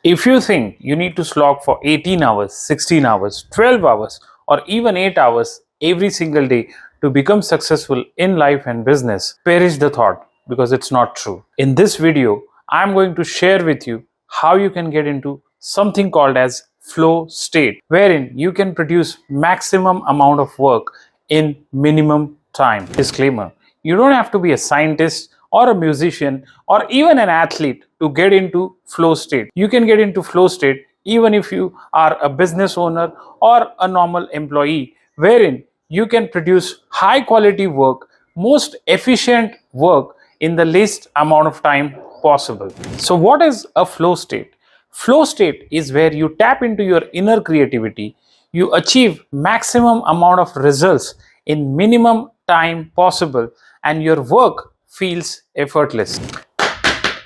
If you think you need to slog for 18 hours, 16 hours, 12 hours, or even 8 hours every single day to become successful in life and business, perish the thought, because it's not true. In this video, I'm going to share with you how you can get into something called as flow state, wherein you can produce maximum amount of work in minimum time. Disclaimer: you don't have to be a scientist or a musician or even an athlete to get into flow state. You can get into flow state even if you are a business owner or a normal employee, wherein you can produce high quality work, most efficient work in the least amount of time possible. So what is a flow state? Flow state is where you tap into your inner creativity, you achieve maximum amount of results in minimum time possible, and your work feels effortless.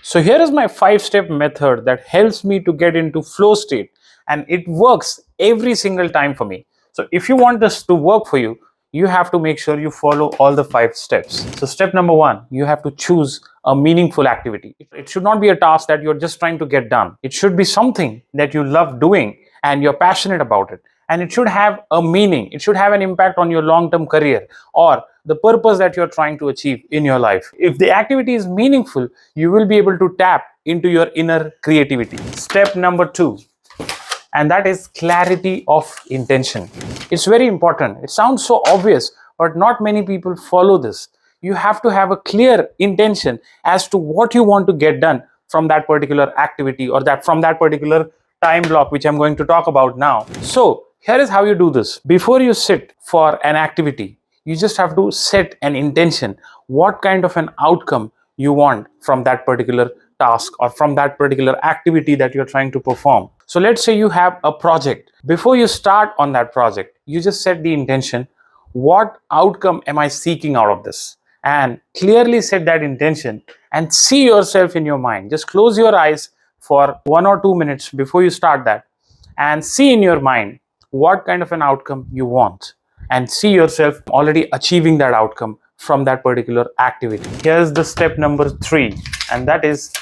So here is my 5-step method that helps me to get into flow state, and it works every single time for me. So if you want this to work for you, you have to make sure you follow all the 5 steps. So step number 1, you have to choose a meaningful activity. It should not be a task that you're just trying to get done. It should be something that you love doing and you're passionate about it. And it should have a meaning. It should have an impact on your long-term career or the purpose that you're trying to achieve in your life. If the activity is meaningful, you will be able to tap into your inner creativity. Step number 2, and that is clarity of intention. It's very important. It sounds so obvious, but not many people follow this. You have to have a clear intention as to what you want to get done from that particular activity or from that particular time block, which I'm going to talk about now. So here is how you do this. Before you sit for an activity, you just have to set an intention, what kind of an outcome you want from that particular task or from that particular activity that you're trying to perform. So let's say you have a project. Before you start on that project, you just set the intention, what outcome am I seeking out of this? And clearly set that intention and see yourself in your mind. Just close your eyes for 1 or 2 minutes before you start that and see in your mind what kind of an outcome you want, and see yourself already achieving that outcome from that particular activity. Here's the step number 3, and that is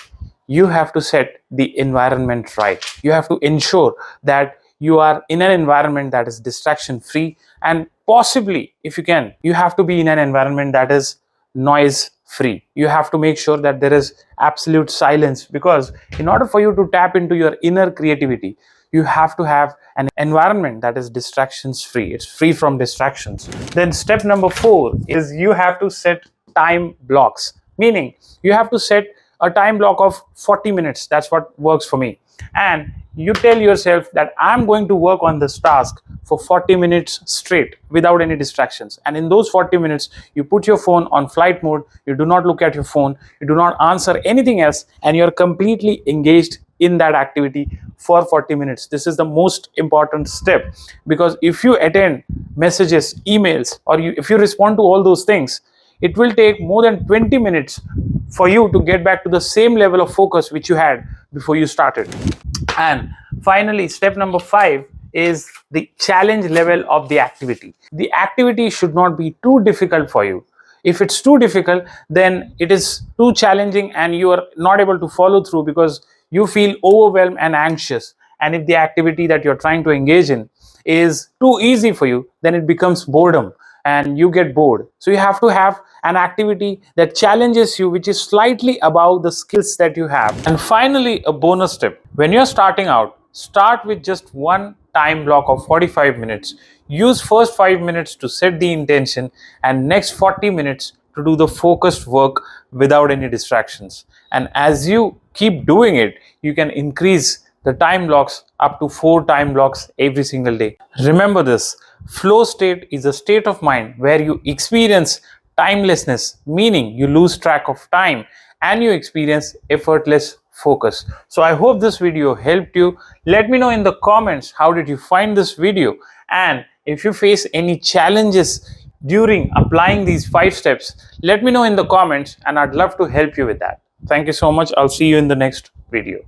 you have to set the environment right. You have to ensure that you are in an environment that is distraction free, and possibly, if you can, you have to be in an environment that is noise free. You have to make sure that there is absolute silence, because in order for you to tap into your inner creativity, you have to have an environment that is distractions free. It's free from distractions. Then step number 4 is you have to set time blocks, meaning you have to set a time block of 40 minutes. That's what works for me. And you tell yourself that I'm going to work on this task for 40 minutes straight without any distractions. And in those 40 minutes, you put your phone on flight mode. You do not look at your phone. You do not answer anything else. And you're completely engaged in that activity for 40 minutes. This is the most important step, because if you attend messages, emails, or if you respond to all those things, it will take more than 20 minutes for you to get back to the same level of focus which you had before you started. And finally, step number 5 is the challenge level of the activity. The activity should not be too difficult for you. If it's too difficult, then it is too challenging and you are not able to follow through because you feel overwhelmed and anxious. And if the activity that you're trying to engage in is too easy for you, then it becomes boredom and you get bored. So you have to have an activity that challenges you, which is slightly above the skills that you have. And finally, a bonus tip. When you're starting out, start with just one time block of 45 minutes. Use first 5 minutes to set the intention and next 40 minutes to do the focused work without any distractions. And as you keep doing it, you can increase the time blocks up to 4 time blocks every single day. Remember this, flow state is a state of mind where you experience timelessness, meaning you lose track of time and you experience effortless focus. So I hope this video helped you. Let me know in the comments how did you find this video, and if you face any challenges during applying these 5 steps, let me know in the comments and I'd love to help you with that. Thank you so much. I'll see you in the next video.